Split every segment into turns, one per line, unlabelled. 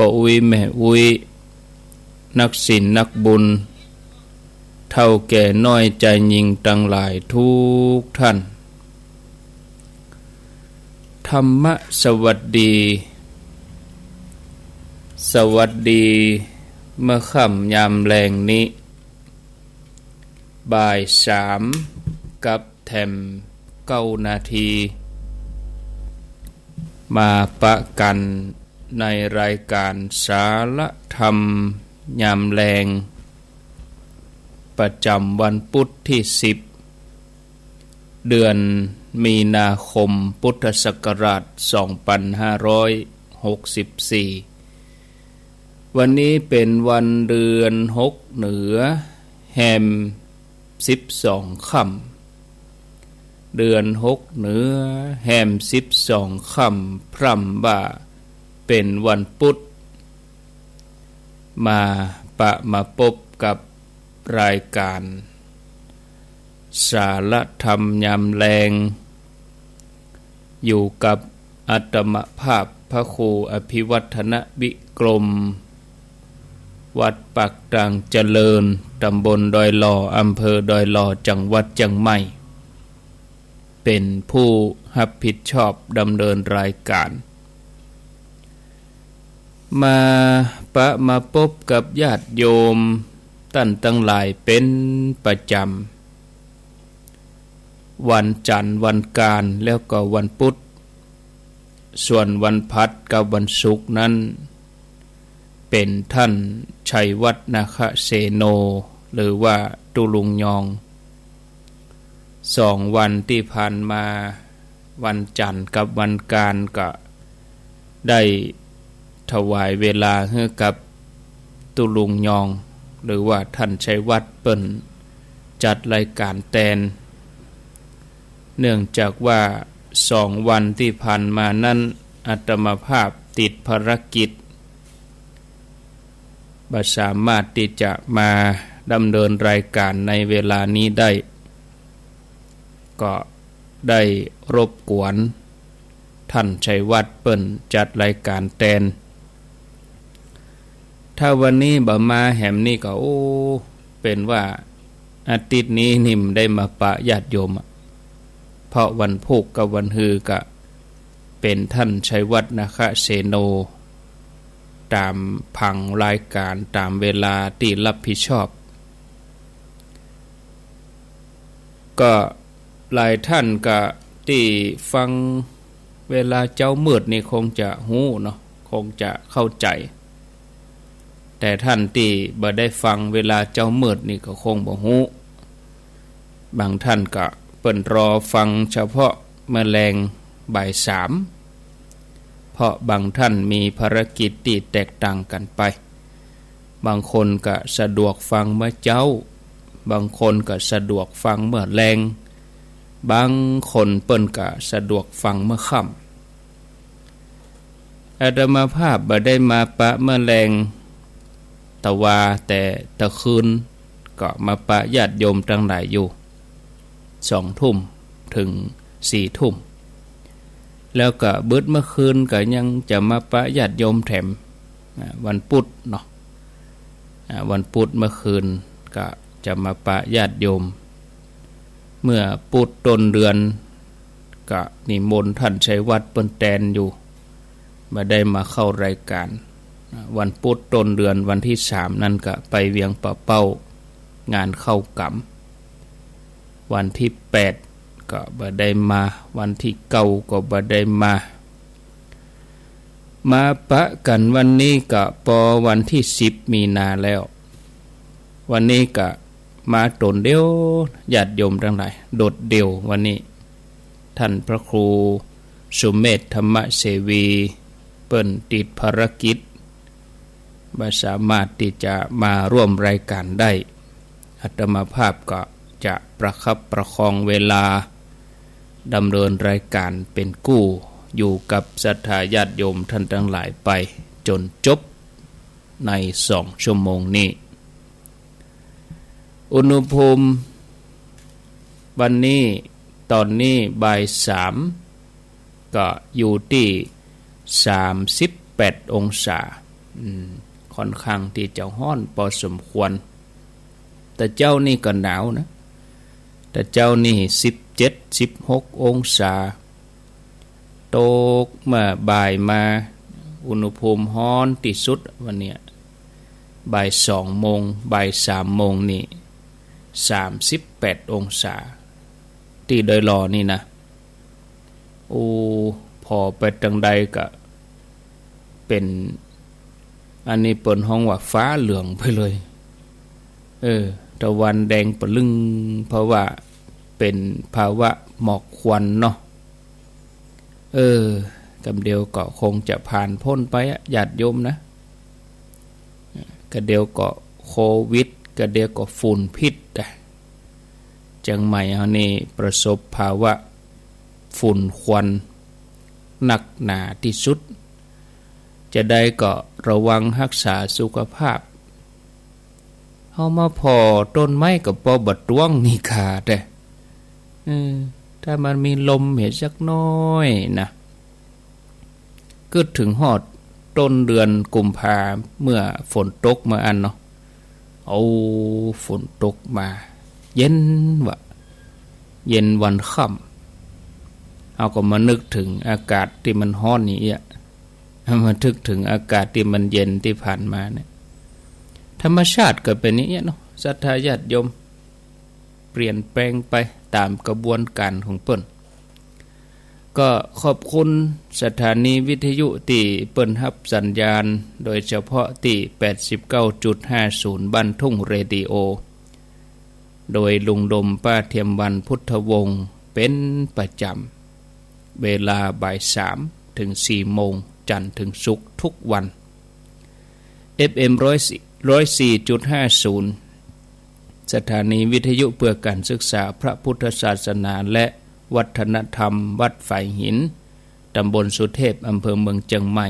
ปอุยแม่อุยนักศิลป์นักบุญเท่าแก่น้อยใจยิงตั้งหลายทุกท่านธรรมะสวัสดีสวัสดีเมื่อค่ำยามแรงนี้บ่าย3กับแถม9 นาทีมาปะกันในรายการสาระธรรมยามแรงประจำวันพุธที่10เดือนมีนาคมพุทธศักราช2564วันนี้เป็นวันเดือน6เหนือแฮม12ค่ำเดือน6เหนือแฮม12ค่ำพร่ำว่าเป็นวันพุธมาพบกับรายการสาระธรรมยามแรงอยู่กับอาตมภาพพระครูอภิวัฒนวิกรมวัดปากกลางเจริญตำบลดอยหล่ออำเภอดอยหล่อจังหวัดเชียงใหม่เป็นผู้รับผิดชอบดำเนินรายการมาพบกับญาติโยมท่านทั้งหลายเป็นประจำวันจันทร์วันการแล้วก็วันพุธส่วนวันพัดกับวันศุกร์นั้นเป็นท่านชัยวัฒนาคเสโนหรือว่าตุลุงยอง2 วันที่ผ่านมาวันจันทร์กับวันการก็ได้ถวายเวลาให้กับตุลุงยองหรือว่าท่านชัยวัฒน์เปิ้นจัดรายการแตนเนื่องจากว่า2 วันที่ผ่านมานั้นอาตมาภาพติดภารกิจบ่สามารถที่จะมาดำเนินรายการในเวลานี้ได้ก็ได้รบกวนท่านชัยวัฒน์เปิ้นจัดรายการแตนถ้าวันนี้บ่มาแหมนี่ก็เป็นว่าอาทิตย์นี้นิ่มได้มาปะญาติโยมเพราะวันพุธกับวันฮือก็เป็นท่านชัยวัฒนาคเสโนตามผังรายการตามเวลาที่รับผิดชอบก็หลายท่านก็ที่ฟังเวลาเจ้ามืดนี่คงจะฮู้เนาะคงจะเข้าใจแต่ท่านที่บ่ได้ฟังเวลาเจ้ามืดนี่ก็คงบ่ฮู้บางท่านก็เปิ้นรอฟังเฉพาะแมลงบ่าย3เพราะบางท่านมีภารกิจที่แตกต่างกันไปบางคนก็สะดวกฟังเมื่อเจ้าบางคนก็สะดวกฟังเมื่อแลงบางคนเปิ้นก็สะดวกฟังเมื่อค่ำอาตมาภาพบ่ได้มาปะเมื่อแลงตะวาแต่ตะคืนก็มาปะญาติโยมทั้งหลายอยู่2 ทุ่มถึง4 ทุ่มแล้วก็เบิดเมื่อคืนก็ยังจะมาปะญาติโยมแถมวันพุธเนาะวันพุธเมื่อคืนก็จะมาปะญาติโยมเมื่อพุธต้นเดือนก็นิมนต์ท่านชัยวัฒน์เปิ้นแตนอยู่บ่ได้มาเข้ารายการวันพุธต้นเดือนวันที่3นั่นก็ไปเวียงป่าเป้างานเข้ากรรมวันที่8ก็บ่ได้มาวันที่9ก็บ่ได้มาปะกันวันนี้ก็พอวันที่10มีนาแล้ววันนี้ก็มาตนเดียวญาติโยมทั้งหลายโดดเดี่ยววันนี้ท่านพระครูสุเมธธรรมเสวีเปิ้นติดภารกิจบ่สามารถที่จะมาร่วมรายการได้อาตมาภาพก็จะประคับประคองเวลาดำเนินรายการเป็นกู้อยู่กับศรัทธาญาติโยมท่านทั้งหลายไปจนจบใน2 ชั่วโมงนี้อุณหภูมิวันนี้ตอนนี้บ่าย3ก็อยู่ที่38 องศา ค่อนข้างที่จะร้อนพอสมควรแต่เจ้านี่ก็หนาวนะแต่เจ้านี่17-16องศาตกมาบ่ายมาอุณหภูมิร้อนที่สุดวันเนี้ยบ่าย2 โมงบ่าย3 โมงนี่38องศาที่โดยรอนี่นะโอ้พอไปจังใดก็เป็นอันนี้เปิดห้องว่าฟ้าเหลืองไปเลยตะวันแดงปะลึงเพราะว่าเป็นภาวะหมอกควันเนาะกำเดียวก็คงจะผ่านพ้นไปญาติโยมนะกะเดียวก็โควิดกะเดียวก็ฝุ่นพิษจังใหม่เฮานี่ประสบภาวะฝุ่นควันหนักหนาที่สุดจะได้ก็ระวังรักษาสุขภาพเฮามาพอต้นไม้กับปอบัดต้วงนี่ขาดถ้ามันมีลมเห็นสักน้อยนะก็ถึงฮอดต้นเดือนกุมภาเมื่อฝนตกมาอันเนาะเอาฝนตกมาเย็นเย็นวันค่ำเอาก็มานึกถึงอากาศที่มันร้อนนี่มานึกถึงอากาศที่มันเย็นที่ผ่านมาเนี่ยธรรมชาติก็เป็นอย่างนี้เนาะศรัทธาญาติโยมเปลี่ยนแปลงไปตามกระบวนการของเปิ้นก็ขอบคุณสถานีวิทยุที่เปิ้นรับสัญญาณโดยเฉพาะที่ 89.50 บ้านทุ่งเรดิโอโดยลุงดมป้าเทียมวันพุทธวงศ์เป็นประจำเวลาบ่าย3 ถึง 4 โมงจันทร์ถึงศุกร์ทุกวัน FM 104.50 สถานีวิทยุเพื่อการศึกษาพระพุทธศาสนาและวัฒนธรรมวัดฝ่ายหินตำบลสุเทพอำเภอเมืองเชียงใหม่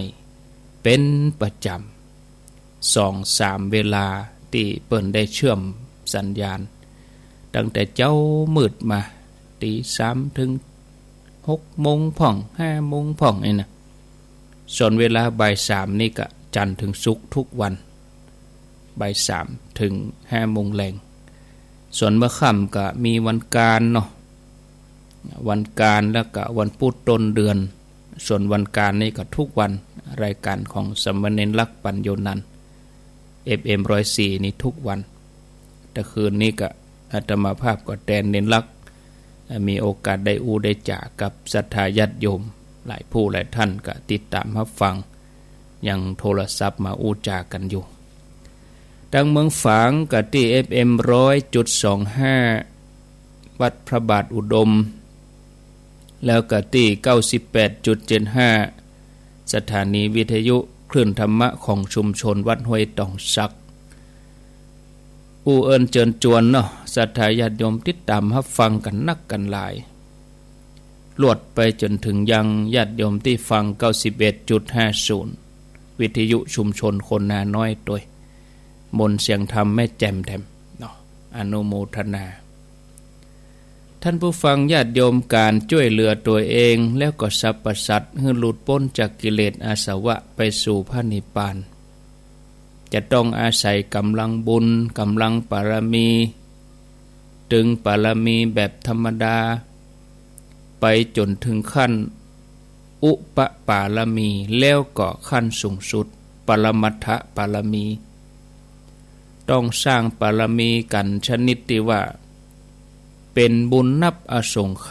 เป็นประจำ 2-3 เวลาที่เปิ้นได้เชื่อมสัญญาณตั้งแต่เจ้ามืดมาตี 3 ถึง 6 โมงพ่อง 5 โมงพ่องไอ้นะส่วนเวลาบ่าย 3 นี่ก็จันทร์ถึงศุกร์ทุกวันบ่าย 3 ถึง 5 โมงแลงส่วนเมื่อค่ำก็มีวันการเนาะวันการแล้วก็วันพุธต้นเดือนส่วนวันการนี่ก็ทุกวันรายการของสมณเณรลักษณ์ปัญโยนันท์ FM 104นี่ทุกวันแต่คืนนี้ก็อาตมาภาพก็แทนเณรลักษณ์มีโอกาสได้ได้จากกับศรัทธาญาติโยมหลายผู้หลายท่านก็ติดตามรับฟังยังโทรศัพท์มาจากันอยู่ดังเมืองฝางกับที่ FM 100.25 วัดพระบาทอุดมแล้วก็ที่ 98.75 สถานีวิทยุคลื่นธรรมะของชุมชนวัดห้วยตองซักเอิญเจิญจวนเนาะศรัทธาญาติโยมติดตามรับฟังกันนักกันหลายลวดไปจนถึงยังญาติโยมที่ฟัง 91.50 วิทยุชุมชนคนนาน้อยตัวมนต์เสียงธรรมแม่แจ่มแถมเนาะอนุโมทนาท่านผู้ฟังญาติโยมการช่วยเหลือตัวเองแล้วก็สรรพสัตว์ให้หลุดพ้นจากกิเลสอาสวะไปสู่พระนิพพานจะต้องอาศัยกำลังบุญกำลังปารมีถึงปารมีแบบธรรมดาไปจนถึงขั้นอุปปารมีแล้วก็ขั้นสูงสุดปรมัตถปารมีต้องสร้างปารมีกันชนิดที่ว่าเป็นบุญนับอสงไข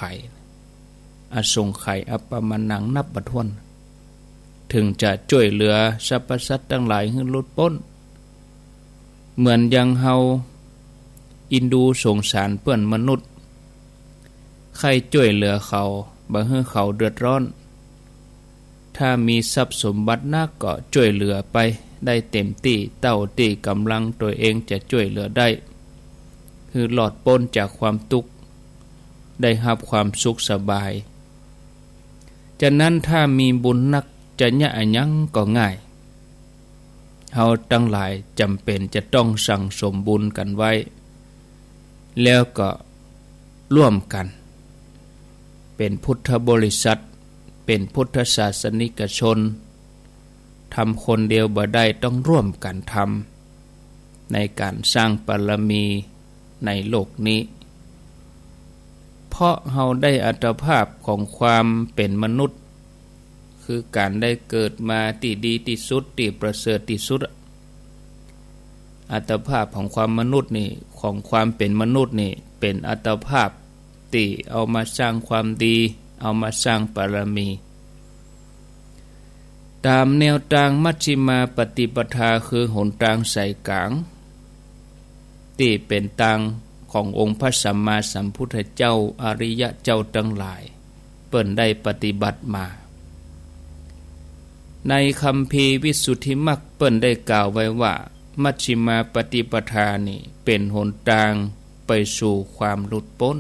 ยอัปปมานังนับบ่ถ้วนถึงจะช่วยเหลือสรรพสัตว์ทั้งหลายให้หลุดพ้นเหมือนอย่างเฮาอินดูสงสารเพื่อนมนุษย์ใครช่วยเหลือเขาบ่ให้เขาเดือดร้อนถ้ามีทรัพย์สมบัตินักก็ช่วยเหลือไปได้เต็มที่เท่าที่กำลังตัวเองจะช่วยเหลือได้คือหลอดพ้นจากความทุกข์ได้รับความสุขสบายฉะนั้นถ้ามีบุญนักจะยะอันยังก็ง่ายเฮาทั้งหลายจำเป็นจะต้องสั่งสมบุญกันไว้แล้วก็ร่วมกันเป็นพุทธบริษัทเป็นพุทธศาสนิกชนท ทำคนเดียวบ่ได้ต้องร่วมกันทำในการสร้างบารมีในโลกนี้เพราะเฮาได้อัตภาพของความเป็นมนุษย์คือการได้เกิดมาที่ดีที่สุดที่ประเสริฐที่สุดอัตภาพของความมนุษย์นี่ของความเป็นมนุษย์นี่เป็นอัตภาพที่เอามาสร้างความดีเอามาสร้างบารมีตามแนวทางมัชฌิมาปฏิปทาคือหนทางสายกลางที่เป็นทางขององค์พระสัมมาสัมพุทธเจ้าอริยะเจ้าทั้งหลายเปิ้นได้ปฏิบัติมาในคัมภีร์วิสุทธิมรรคเปิ้นได้กล่าวไว้ว่ามัชฌิมาปฏิปทานี่เป็นหนทางไปสู่ความหลุดพ้น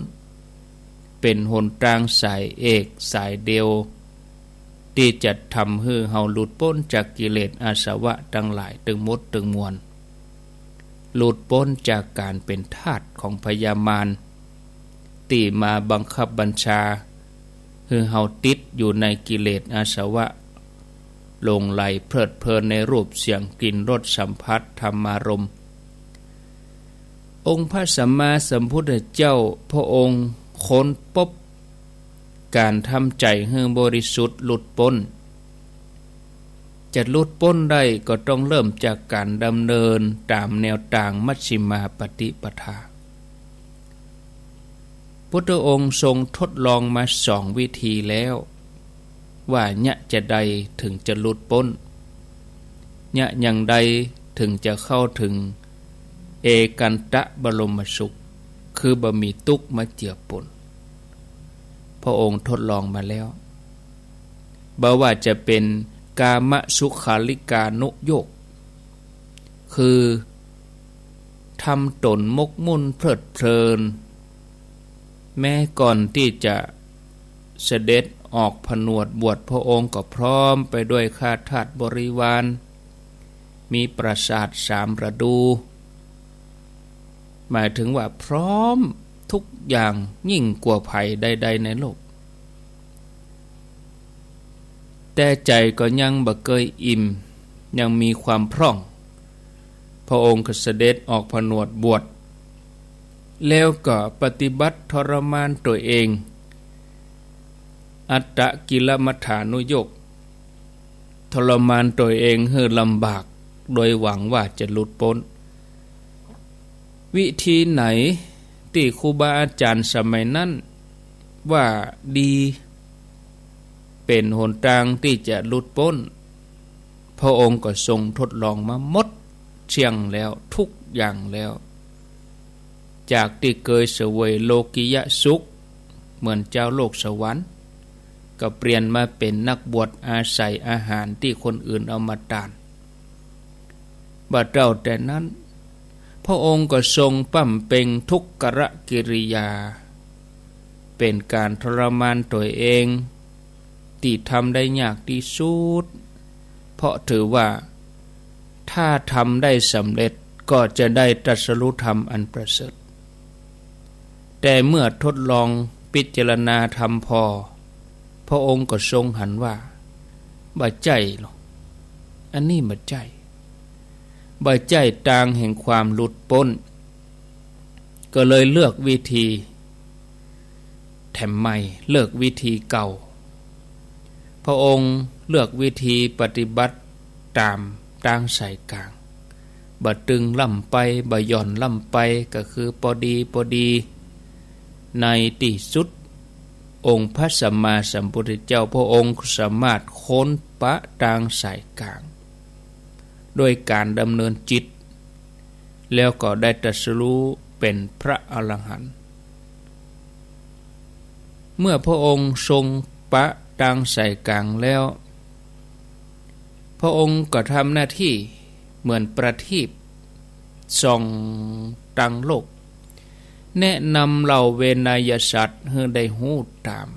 เป็นหนทางสายเอกสายเดียวที่จะทำให้เฮาหลุดพ้นจากกิเลสอาสวะทั้งหลายทั้งหมดทั้งมวลหลุดพ้นจากการเป็นทาสของพยามารที่มาบังคับบัญชาให้เฮาติดอยู่ในกิเลสอาสวะหลงไหลเพลิดเพลินในรูปเสียงกลิ่นรสสัมผัสธรรมารมณ์องค์พระสัมมาสัมพุทธเจ้าพระองค์ค้นพบการทำใจให้บริสุทธิ์หลุดพ้นจะหลุดพ้นได้ก็ต้องเริ่มจากการดำเนินตามแนวทางมัชฌิมาปฏิปทาพุทธองค์ทรงทดลองมา2 วิธีแล้วว่าญะจะใดถึงจะหลุดพ้นญะอย่างใดถึงจะเข้าถึงเอกันตะบรมสุขคือบ่มีทุกข์มาเจือปนพระองค์ทดลองมาแล้วบ่ว่าจะเป็นกามสุขาลิกานุโยคคือทำตนมกมุ่นเพลิดเพลินแม้ก่อนที่จะเสด็จออกผนวดบวชพระองค์ก็พร้อมไปด้วยข้าทาสบริวารมีปราสาท3 ฤดูหมายถึงว่าพร้อมทุกอย่างยิ่งกว่าภัยใดๆในโลกแต่ใจก็ยังบ่เคยอิ่มยังมีความพร่องพระองค์ก็เสด็จออกผนวดบวชแล้วก็ปฏิบัติทรมานตัวเองอัตตกิลมัฏฐานุโยคทรมานตัวเองให้ลำบากโดยหวังว่าจะหลุดพ้นวิธีไหนที่ครูบาอาจารย์สมัยนั้นว่าดีเป็นหนทางที่จะหลุดพ้นพระองค์ก็ทรงทดลองมาหมดเชียงแล้วทุกอย่างแล้วจากที่เคยเสวยโลกิยสุขเหมือนเจ้าโลกสวรรค์ก็เปลี่ยนมาเป็นนักบวชอาศัยอาหารที่คนอื่นเอามาทานบัดเจ้าแต่นั้นพระองค์ก็ทรงปั้มเป่งทุกขกิริยาเป็นการทรมานตัวเองที่ทำได้ยากที่สุดเพราะถือว่าถ้าทำได้สำเร็จก็จะได้ตรัสรู้ธรรมอันประเสริฐแต่เมื่อทดลองพิจารณาธรรมพระองค์ก็ทรงหันว่าบ่ใจหรอกอันนี้บ่ใจบ่ใจทางแห่งความหลุดพ้นก็เลยเลือกวิธีแถมใหม่เลือกวิธีเก่าพระองค์เลือกวิธีปฏิบัติตามทางสายกลางบ่ตึงล่ำไปบ่หย่อนล่ำไปก็คือพอดีในที่สุดองค์พระสัมมาสัมพุทธเจ้าพระองค์สามารถค้นปะทางสายกลางโดยการดำเนินจิตแล้วก็ได้ตรัสรู้เป็นพระอรหันต์เมื่อพระองค์ทรงปะทางสายกลางแล้วพระองค์ก็ทำหน้าที่เหมือนประทีปส่องทางโลกแนะนำเหล่าเวนยสัตว์ให้ได้หูตาม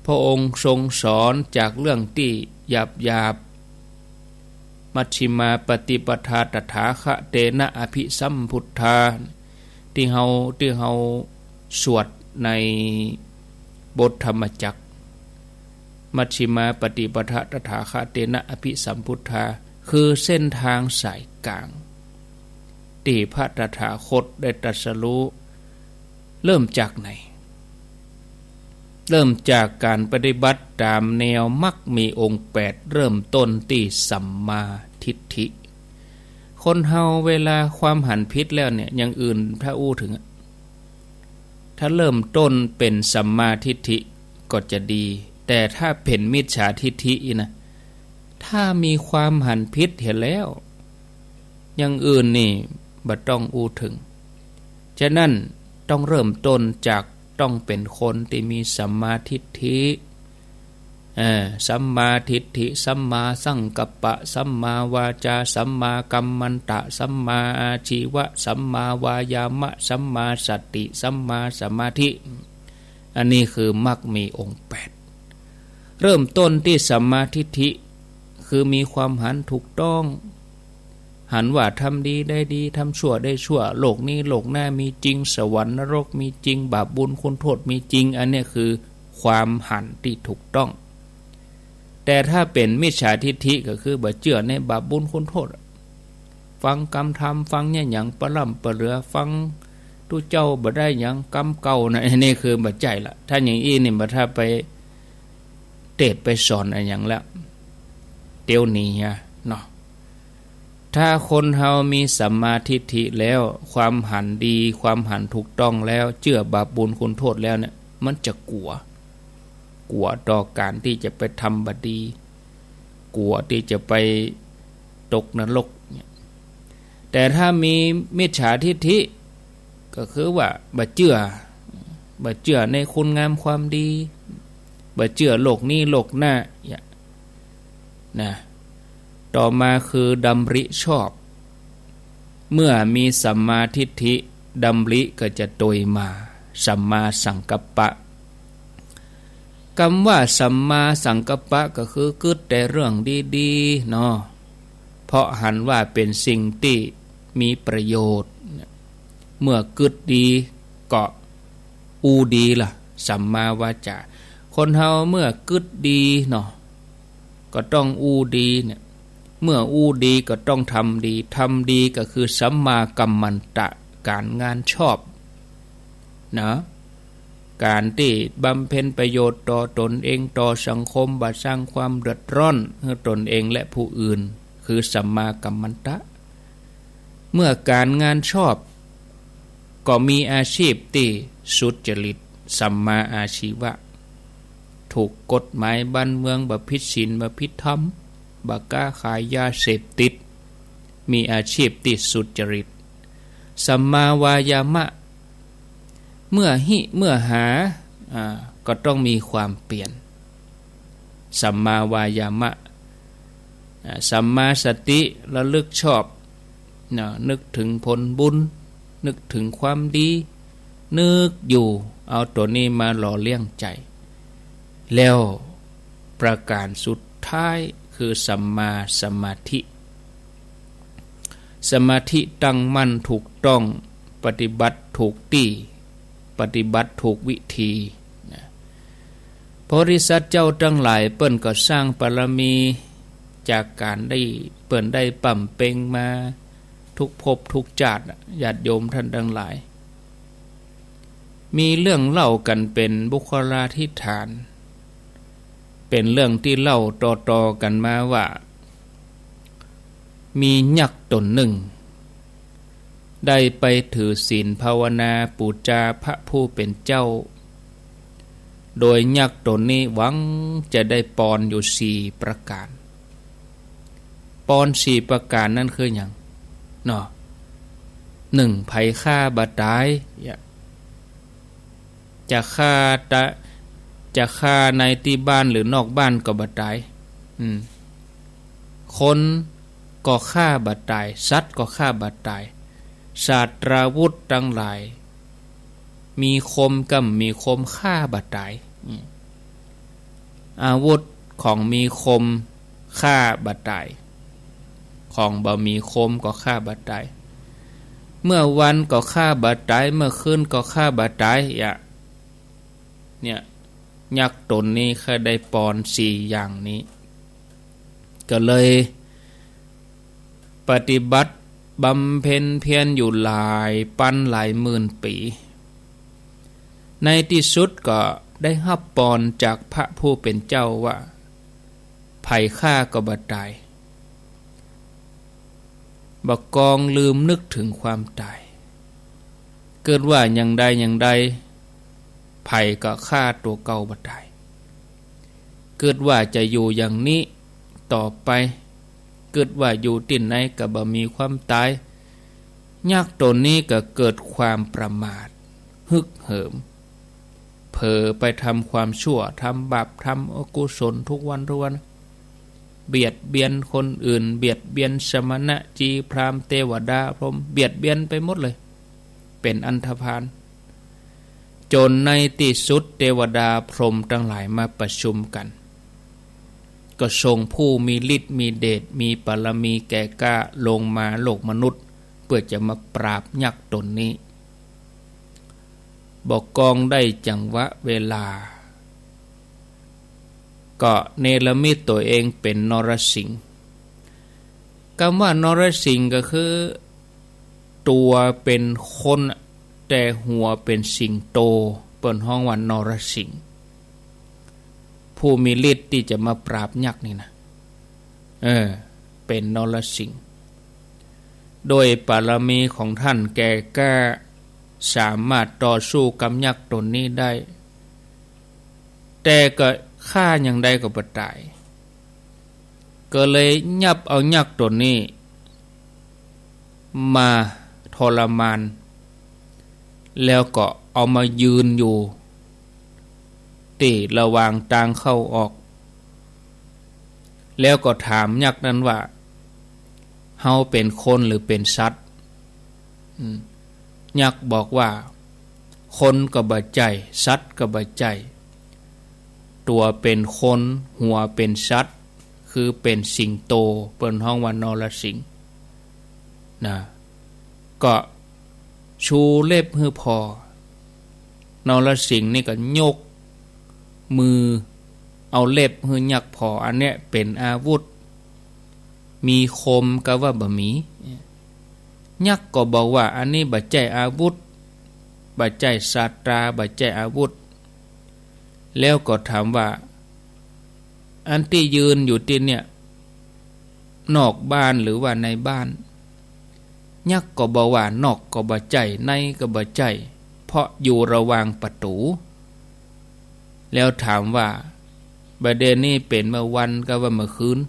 พระองค์ทรงสอนจากเรื่องที่หยาบมัชฌิมาปฏิปทาตถาคะเตนะอภิสัมพุทธาที่เฮาสวดในบทธรรมจักร มัชฌิมาปฏิปทาตถาคเตนะอภิสัมพุทธาคือเส้นทางสายกลางที่พระตถาคตได้ตรัสรู้เริ่มจากไหนเริ่มจากการปฏิบัติตามแนวมรรคมีองค์8เริ่มต้นที่สัมมาทิฏฐิคนเฮาเวลาความหันผิดแล้วเนี่ยอย่างอื่นถ้าอู้ถึงถ้าเริ่มต้นเป็นสัมมาทิฏฐิก็จะดีแต่ถ้าเป็นมิจฉาทิฏฐินะถ้ามีความหันผิดเห็นแล้วอย่างอื่นนี่บ่ต้องอู้ถึงฉะนั้นต้องเริ่มต้นจากต้องเป็นคนที่มีสัมมาทิฏฐิสัมมาทิฏฐิสัมมาสังกัปปะสัมมาวาจาสัมมากัมมันตะสัมมาอาชีวะสัมมาวายามะสัมมาสติสัมมาสมาธิอันนี้คือมรรคมีองค์8เริ่มต้นที่สัมมาทิฏฐิคือมีความหันถูกต้องหันว่าทำดีได้ดีทำชั่วได้ชั่วโลกนี้โลกหน้ามีจริงสวรรค์นรกมีจริงบาปบุญคุณโทษมีจริงอันนี้คือความหันที่ถูกต้องแต่ถ้าเป็นมิจฉาทิฏฐิก็คือบ่เชื่อในบาปบุญคุณโทษฟังกรรมธรรมฟังเนี่ยหยังปะล่ำปะเหลือฟังตุเจ้าบ่ได้หยังกรรมเก่านะนี่คือบ่ใจละถ้าอย่างอี้นี่บ่ถ้าไปเทศไปสอนอะไรอย่างแล้วเดี๋ยวนี้เนาะถ้าคนเฮามีสัมมาทิฏฐิแล้วความหันดีความหันถูกต้องแล้วเชื่อบาปบุญคุณโทษแล้วเนี่ยมันจะกลัวต่อการที่จะไปทำบดีกลัวที่จะไปตกนรกเนี่ยแต่ถ้ามีมิจฉาทิฏฐิก็คือว่าบ่เชื่อในคุณงามความดีบ่เชื่อโลกนี้โลกหน้านะต่อมาคือดำริชอบเมื่อมีสัมมาทิฏฐิดำริก็จะโดยมาสัมมาสังกัปปะคำว่าสัมมาสังกัปปะก็คือคิดแต่เรื่องดีๆเนาะเพราะหันว่าเป็นสิ่งที่มีประโยชน์เมื่อคิดดีก็อูดีล่ะสัมมาวาจาคนเฮาเมื่อคิดดีเนาะก็ต้องอูดีเนี่ยเมื่ออูดีก็ต้องทำดีก็คือสัมมากัมมันตะการงานชอบนะการที่บำเพ็ญประโยชน์ต่อตนเองต่อสังคมบ่สร้างความเดือดร้อนให้ตนเองและผู้อื่นคือสัมมากัมมันตะเมื่อการงานชอบก็มีอาชีพที่สุจริตสัมมาอาชีวะถูกกฎหมายบ้านเมืองบ่ผิดศีลบ่ผิดธรรมบ่กล้าขายยาเสพติดมีอาชีพที่สุจริตสัมมาวายามะเมื่อหาก็ต้องมีความเปลี่ยนสัมมาวายามะสัมมาสติระลึกชอบนึกถึงผลบุญนึกถึงความดีนึกอยู่เอาตัวนี้มาหล่อเลี้ยงใจแล้วประการสุดท้ายคือสัมมาสมาธิสมาธิตั้งมั่นถูกต้องปฏิบัติถูกที่ปฏิบัติถูกวิธีบริษัทเจ้าทั้งหลายเปิ้นก็สร้างบารมีจากการได้เปิ้นได้ปั่มเป่งมาทุกภพทุกชาติญาติโยมท่านทั้งหลายมีเรื่องเล่ากันเป็นบุคลาธิฐานเป็นเรื่องที่เล่าต่อๆกันมาว่ามียักษ์ตนหนึ่งได้ไปถือศีลภาวนาบูชาพระผู้เป็นเจ้าโดยยักษ์ตนนี้หวังจะได้ปอนอยู่4ประการปอน4ประการนั่นคือหยังเนาะ1ภัยฆ่าบ่ตายจะฆ่าในที่บ้านหรือนอกบ้านก็บ่ตายคนก็ฆ่าบ่ตายสัตว์ก็ฆ่าบ่ตายศาสตราวุธทั้งหลายมีคมกับมีคมฆ่าบ่ตายอาวุธของมีคมฆ่าบ่ตายของบ่มีคมก็ฆ่าบ่ตายเมื่อวันก็ฆ่าบ่ตายเมื่อคืนก็ฆ่าบ่ตายเนี่ย ยักษ์ตนนี้เคยได้ปอน4อย่างนี้ก็เลยปฏิบัติบำเพ็ญเพียรอยู่หลายปันหลายหมื่นปีในที่สุดก็ได้รับปอนจากพระผู้เป็นเจ้าว่าภัยฆ่าก็บ่ตายบ่กองลืมนึกถึงความตายเกิดว่าอย่างใดภัยก็ฆ่าตัวเก่าบ่ตายเกิดว่าจะอยู่อย่างนี้ต่อไปเกิดว่าอยู่ที่ไหนก็บ่มีความตายยักษ์ตนนี้ก็เกิดความประมาทฮึกเหิมเผลอไปทำความชั่วทำบาปทำอกุศลทุกวันเบียดเบียนคนอื่นเบียดเบียนสมณะจีพราหมณ์เทวดาพรหมเบียดเบียนไปหมดเลยเป็นอันธพาลจนในที่สุดเทวดาพรหมทั้งหลายมาประชุมกันก็ทรงผู้มีฤทธิ์มีเดชมีบารมีแก่กล้าลงมาโลกมนุษย์เพื่อจะมาปราบยักษ์ตนนี้บอกกองได้จังหวะเวลาก็เนรมิตตัวเองเป็นนรสิงห์คำว่านรสิงห์ก็คือตัวเป็นคนแต่หัวเป็นสิงโตเปิดห้องว่านรสิงห์ผู้มีฤทธิ์ที่จะมาปราบยักษ์นี่นะเป็นนรสิงห์โดยบารมีของท่านแก่กล้าสามารถต่อสู้กับยักษ์ตนนี้ได้แต่ก็ฆ่าอย่างใดก็บ่ตายก็เลยยับเอายักษ์ตนนี้มาทรมานแล้วก็เอามายืนอยู่ที่ระหว่างทางเข้าออกแล้วก็ถามยักษ์นั้นว่าเฮาเป็นคนหรือเป็นสัตว์ยักษ์บอกว่าคนก็บ่ใจสัตว์ก็บ่ใจตัวเป็นคนหัวเป็นสัตว์คือเป็นสิงโตเปิ้นห้องว่านรสิงห์นะก็ชูเล็บฮือพอนรสิงห์นี่ก็ยกมือเอาเล็บฮือยักษ์พออันเนี้ยเป็นอาวุธมีคมก็ว่าบ่มียักษ์ก็บอกว่าอันนี้บ่ใจอาวุธบ่ใจศาสตราบ่ใจอาวุธแล้วก็ถามว่าอันที่ยืนอยู่ที่เนี่ยนอกบ้านหรือว่าในบ้านยักษ์ก็บอกว่านอกก็บ่ใจในก็บ่ใจเพราะอยู่ระหว่างประตูแล้วถามว่าประเด็นนี้เป็นเมื่อวันก็ว่าเมื่อคืน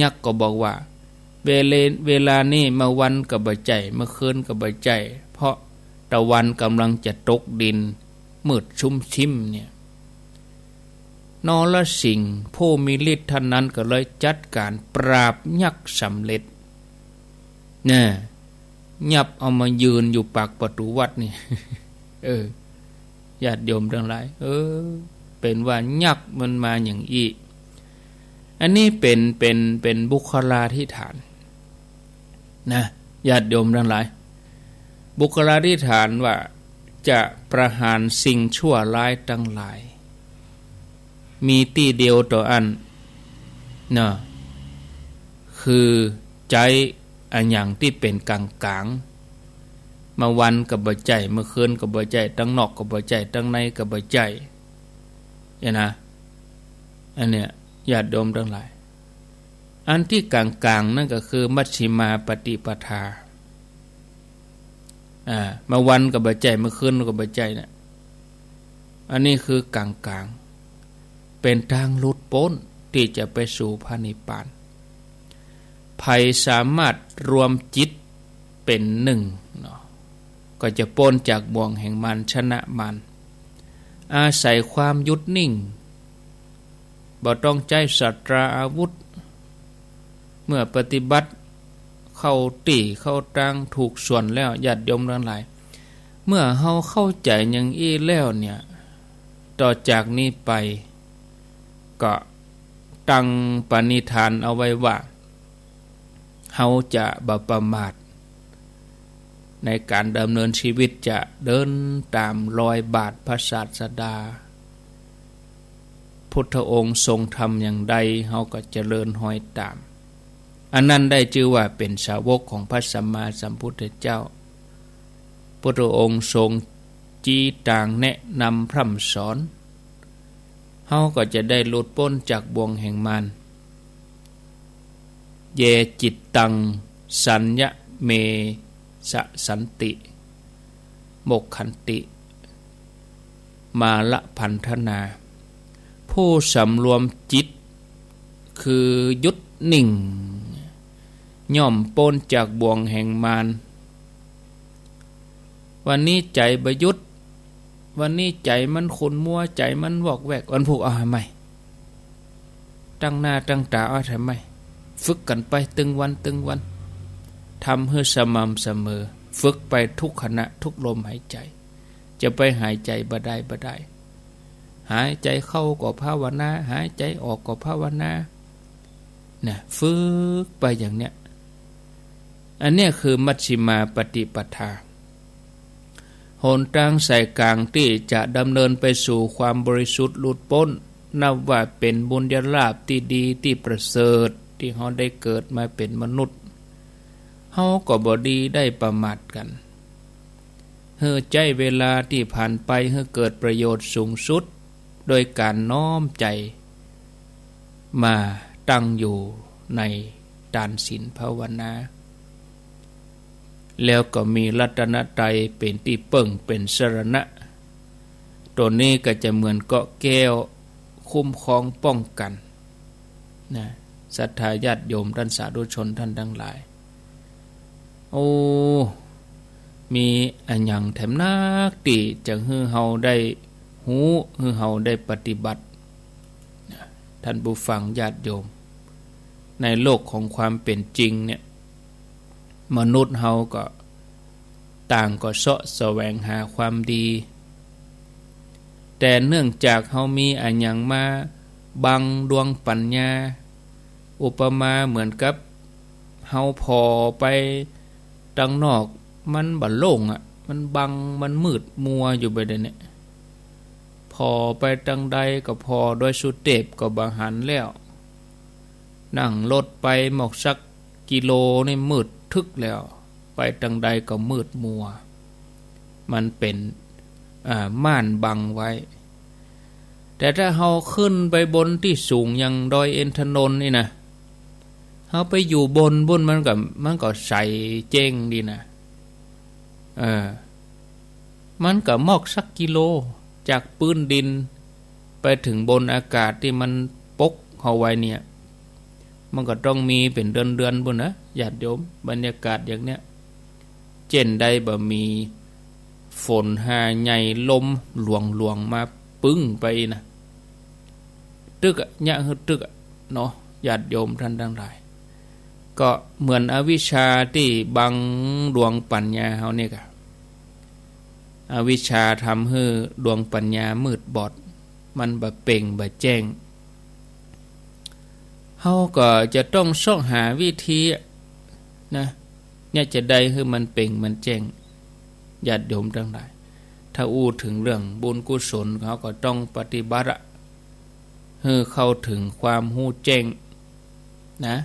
ยักษ์ก็บอกว่าเวลานี้เมื่อวันก็บ่ใจเมื่อคืนก็บ่ใจเพราะตะวันกำลังจะตกดินมืดชุ่มชิมเนี่ยนรสิงห์ผู้มีฤทธิ์ท่านนั้นก็เลยจัดการปราบยักษ์สำเร็จยับเอามายืนอยู่ปากประตูวัดนี่ ญาติโยมทั้งหลายเป็นว่ายักษ์มันมาอย่างอีอันนี้เป็นบุคลาธิฐานนะญาติโยมทั้งหลายบุคลาธิฐานว่าจะประหารสิ่งชั่วร้ายทั้งหลายมีที่เดียวต่ออันนะคือใจอันอย่างที่เป็นกลางๆมาวันกับบ่ใจเมื่อคืนกับบ่ใจทั้งนอกกับบ่ใจทั้งในกับบ่ใจนะอันเนี้ยญาติโยมทั้งหลายอันที่กลางๆนั่นก็คือมัชฌิมาปฏิปทามาวันกับบ่ใจเมื่อคืนกับบ่ใจเนี่ยอันนี้คือกลางๆเป็นทางหลุดพ้นที่จะไปสู่พระนิพพานภัยสามารถรวมจิตเป็นหนึ่งก็จะพ้นจากบ่วงแห่งมารชนะมารอาศัยความหยุดนิ่งบ่ต้องใช้ศัตราอาวุธเมื่อปฏิบัติเข้าตีเข้าตังถูกส่วนแล้วญาติโยมทั้งหลายเมื่อเฮาเข้าใจอย่างอี้แล้วเนี่ยต่อจากนี้ไปก็ตั้งปณิธานเอาไว้ว่าเฮาจะบ่ประมาทในการดำเนินชีวิตจะเดินตามรอยบาทพระศาสดา พุทธองค์ทรงทำอย่างใดเฮาก็เจริญห้อยตามอันนั้นได้ชื่อว่าเป็นสาวกของพระสัมมาสัมพุทธเจ้าพุทธองค์ทรงจี้ต่างแนะนำพร่ำสอนเฮาก็จะได้หลุดพ้นจากบ่วงแห่งมารเยจิตตังสัญญะเมสะสันติโมกขันติมาละพันธนาผู้สำรวมจิตคือยุดนิ่งย่อมพ้นจากบ่วงแห่งมารวันนี้ใจบยุทธวันนี้ใจมันขุ่นมัวใจมันวอกแวกวันผูกเอาทำไมตั้งหน้าตั้งตาเอาทำไมฝึกกันไปตึงวันทำให้สม่ำเสมอฝึกไปทุกขณะทุกลมหายใจจะไปหายใจบ่ได้หายใจเข้าก็ภาวนาหายใจออกก็ภาวนาเนี่ยฝึกไปอย่างเนี้ยอันเนี้ยคือมัชฌิมาปฏิปทาหนทางสายกลางที่จะดำเนินไปสู่ความบริสุทธิ์หลุดพ้นนับว่าเป็นบุญญาลาภที่ดีที่ประเสริฐที่เฮาได้เกิดมาเป็นมนุษย์เฮาก็บ่ดีได้ประมาทกันเฮือใจเวลาที่ผ่านไปเฮือเกิดประโยชน์สูงสุดโดยการน้อมใจมาตั้งอยู่ในทานศีลภาวนาแล้วก็มีรัตนตรัยเป็นที่เปิ่งเป็นสรณะตัวนี้ก็จะเหมือนเกาะแก้วคุ้มครองป้องกันนะศรัทธาญาติโยมท่านสาธุชนท่านทั้งหลายโอ้มีอันหยังแถมนักติจังฮือเฮาได้หูฮือเฮาได้ปฏิบัติท่านผู้ฟังญาติโยมในโลกของความเป็นจริงเนี่ยมนุษย์เฮาก็ต่างก็เสาะแสวงหาความดีแต่เนื่องจากเฮามีอันหยังมาบังดวงปัญญาอุปมาเหมือนกับเฮาพอไปดังนอกมันบ่โล่งอ่ะมันบังมันมืดมัวอยู่ไปเดี๋ยวนี้พอไปทางใดก็พอโดยสุเทพก็บ่หันแล้วนั่งรถไปหมอกสักกิโลนี่มืดทึกแล้วไปทางใดก็มืดมัวมันเป็นม่านบังไว้แต่ถ้าเฮาขึ้นไปบนที่สูงอย่างดอยเอ็นทนนท์นี่นะเฮาไปอยู่บนมันก็ใสเจ้งดีนะมันก็มอกสักกิโลจากพื้นดินไปถึงบนอากาศที่มันปกเฮาไว้เนี่ยมันก็ต้องมีเป็นเดือนๆบุญนะญาติโยมบรรยากาศอย่างเนี้ยเช่นใดบ่มีฝนหาใหญ่ลมหลวงมาปึ้งไปนะตึกอะยะฮึตึกอะเนาะญาติโยมท่านทั้งหลายก็เหมือนอวิชชาที่บังดวงปัญญาเฮานี่ก็อวิชชาทำให้ดวงปัญญามืดบอดมันบ่เป่งบ่แจ้งเฮาก็จะต้องซ่องหาวิธีนะเนี่ยจะได้ให้มันเป่งมันแจ้งญาติโยมทั้งหลายถ้าอู้ถึงเรื่องบุญกุศลเขาก็ต้องปฏิบัติให้เข้าถึงความหู้แจ้งนะ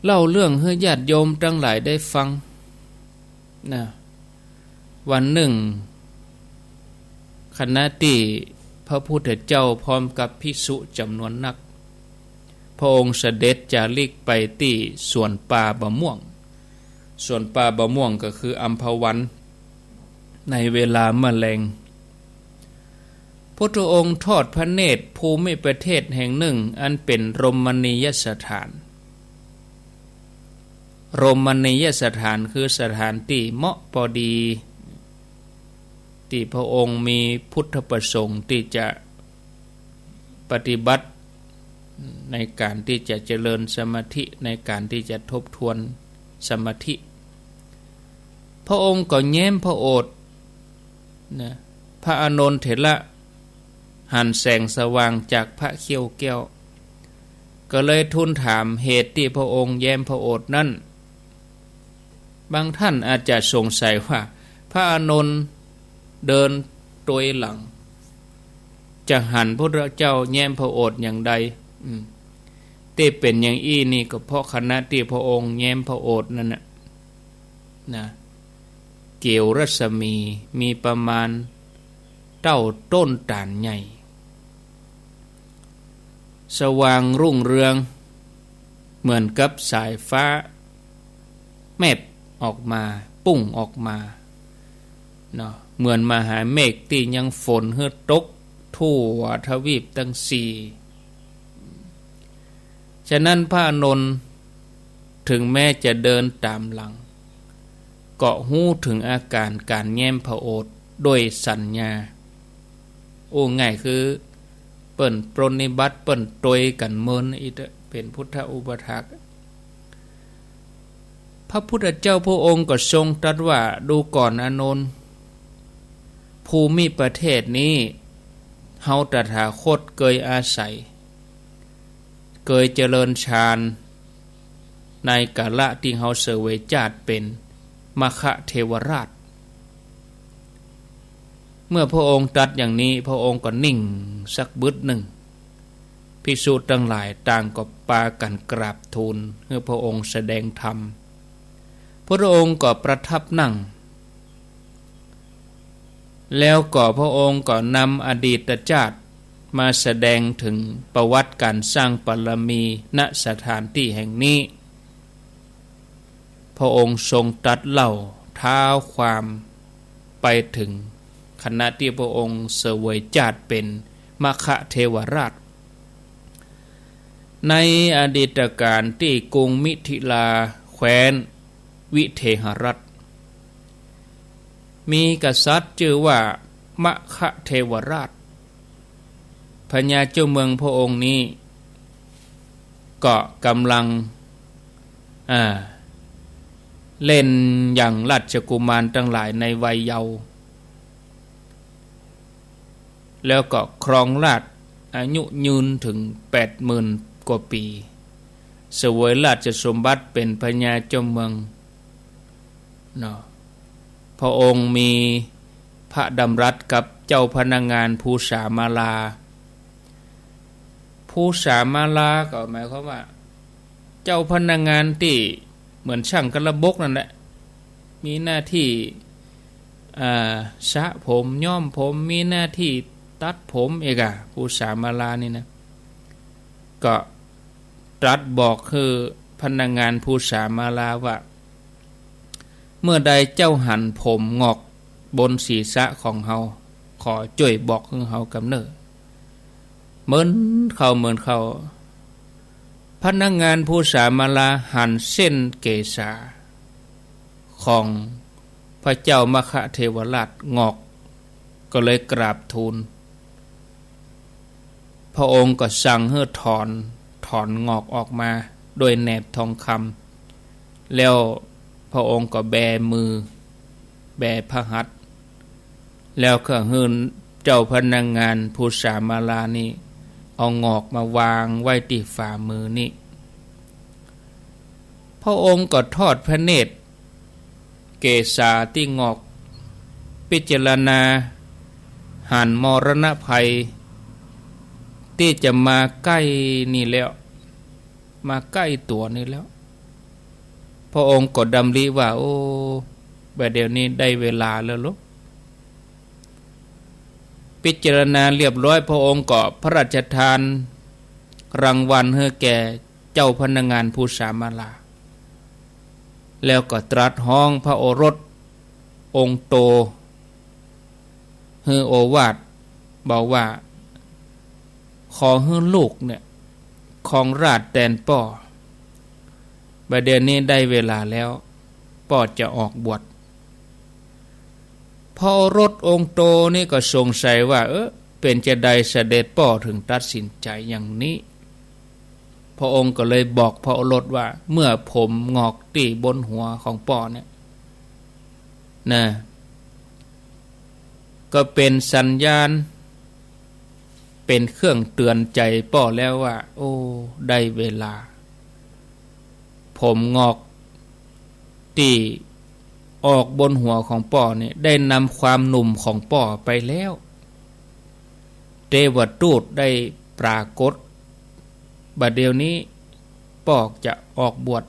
เล่าเรื่องให้ญาติโยมทั้งหลายได้ฟังนะวันหนึ่งคณะที่พระพุทธเจ้าพร้อมกับภิกษุจำนวนนักพระองค์เสด็จจาริกไปที่สวนป่าบะม่วงสวนป่าบะม่วงก็คืออัมพวันในเวลาแมลงพระองค์ทอดพระเนตรภูมิประเทศแห่งหนึ่งอันเป็นรมณียสถานรมณียสถานคือสถานที่เหมาะพอดีที่พระองค์มีพุทธประสงค์ที่จะปฏิบัติในการที่จะเจริญสมาธิในการที่จะทบทวนสมาธิพระองค์ก็แย้มพระโอษฐ์นะพระอานนท์เถระหันแสงสว่างจากพระเขี้ยวแก้วก็เลยทูลถามเหตุที่พระองค์แย้มพระโอษฐ์นั้นบางท่านอาจจะสงสัยว่าพระอานนท์เดินโดยหลัง จะหันพระเจ้าแย้มพระโอษฐ์อย่างใดเต้เป็นอย่างอี้นี่ก็เพราะคณะที่พระองค์แย้มพระโอษฐ์นั่นนะเกี่ยวรัศมีประมาณเต้าต้นตาลใหญ่สว่างรุ่งเรืองเหมือนกับสายฟ้าแมบออกมาปุ่งออกมาเนาะเหมือนมหาเมฆที่ยังฝนเฮือตกทั่วทวีปทั้งสี่ฉะนั้นพระอานนท์ถึงแม้จะเดินตามหลังก็หู้ถึงอาการการแย้มพระโอษฐ์โดยสัญญาง่ายคือเปิ้นปรนนิบัติเปิ้นตวยกันเมินอีกเป็นพุทธอุปถากพระพุทธเจ้าพระองค์ก็ทรงตรัสว่าดูก่อนอานนท์ภูมิประเทศนี้เฮาตถาคตเคยอาศัยเคยเจริญฌานในกาละที่เฮาเสวยจาตเป็นมคเทวราชเมื่อพระองค์ตรัสอย่างนี้พระองค์ก็นิ่งสักบึดหนึ่งภิกษุทั้งหลายต่างก็ปากันกราบทูลเมื่อพระองค์แสดงธรรมพระองค์ก็ประทับนั่งแล้วก็พระองค์ก็นำอดีตชาติมาแสดงถึงประวัติการสร้างบารมีณสถานที่แห่งนี้พระองค์ทรงตรัสเล่าท้าวความไปถึงขณะที่พระองค์เสวยจาตเป็นมคเทวราชในอดีตการที่กรุงมิถิลาแคว้นวิเทหรัฐมีกษัตริย์ชื่อว่ามคเทวราชพญาเจ้าเมืองพระองค์นี้ก็กำลังเล่นอย่างราชกุมารทั้งหลายในวัยเยาว์แล้วก็ครองราชย์อายุยืนถึง 80,000 กว่าปีเสวยราชสมบัติเป็นพญาเจ้าเมืองเนาะพระองค์มีพระดำรัสกับเจ้าพนักงานภูษามาลาภูษามาลาก็หมายความว่าเจ้าพนักงานที่เหมือนช่างกระบกนั่นแหละมีหน้าที่สระผมย้อมผมมีหน้าที่ตัดผมเอกภูษามาลานี่นะก็ตรัสบอกคือพนักงานภูษามาลาว่าเมื่อใดเจ้าหันผมงอกบนศีรษะของเฮาขอช่วยบอกให้เฮากำเนิดเหมือนเขาพนักงานภูษามาลาหันเส้นเกศาของพระเจ้ามคเทวราชงอกก็เลยกราบทูลพระองค์ก็สั่งให้ถอนงอกออกมาโดยแหนบทองคำแล้วพระองค์ก็แบมือแบพระหัตถ์แล้วก็ให้เจ้าพนักงานภูษามาลานี่เอางอกมาวางไว้ที่ฝ่ามือนี่พระองค์ก็ทอดพระเนตรเกศาที่งอกพิจารณาหันมรณะภัยที่จะมาใกล้นี่แล้วมาใกล้ตัวนี่แล้วพระองค์ก็ดำริว่าโอ้แบบเดี๋ยวนี้ได้เวลาแล้วลูกพิจารณาเรียบร้อยพระองค์ก็พระราชทานรางวัลให้แก่เจ้าพนักงานภูษามาลาแล้วก็ตรัสห้องพระโอรสองค์โตให้โอวาทบอกว่าขอให้ลูกเนี่ยของราชแตนป่อบัดเดี๋ยวนี้ได้เวลาแล้วป่อจะออกบวชพระโอรสองค์โตนี่ก็สงสัยว่าเป็นจะใดเสด็จป่อถึงตัดสินใจอย่างนี้พระองค์ก็เลยบอกพระโอรสว่าเมื่อผมงอกตีบนหัวของป่อเนี่ยนะก็เป็นสัญญาณเป็นเครื่องเตือนใจป่อแล้วว่าโอ้ได้เวลาผมงอกตีออกบนหัวของป่อเนี่ยได้นำความหนุ่มของป่อไปแล้วแ วทูตได้ปรากฏบัดเดี๋ยวนี้ปอกจะออกบวช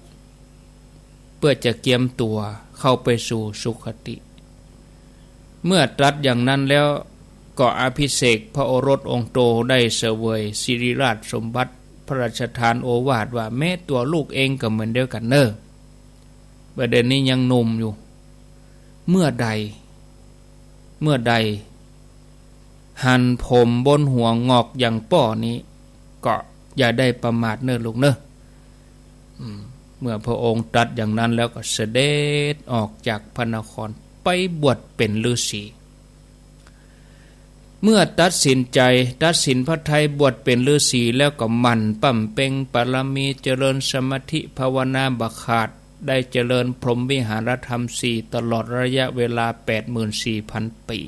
เพื่อจะเกียมตัวเข้าไปสู่สุคติ เมื่อตรัสอย่างนั้นแล้วก็อภิเษกพระโอรสองค์โตได้เสวยสิริราชสมบัติพระราชทานโอวาทว่าแม้ตัวลูกเองก็เหมือนเดียวกันเนอะประเด็นนี้ยังหนุ่มอยู่เมื่อใดหันผมบนหัวงอกอย่างป้อนี้ก็อย่าได้ประมาทเนอะลูกเนอะเมื่อพระองค์ตรัสอย่างนั้นแล้วก็เสด็จออกจากพระนครไปบวชเป็นฤาษีเมื่อตัดสินพระทัยบวชเป็นฤาษีแล้วก็หมั่นปั่มเป่งปรมีเจริญสมาธิภาวนาบักขาดได้เจริญพรหมวิหารธรรม4ตลอดระยะเวลา 84,000 ปี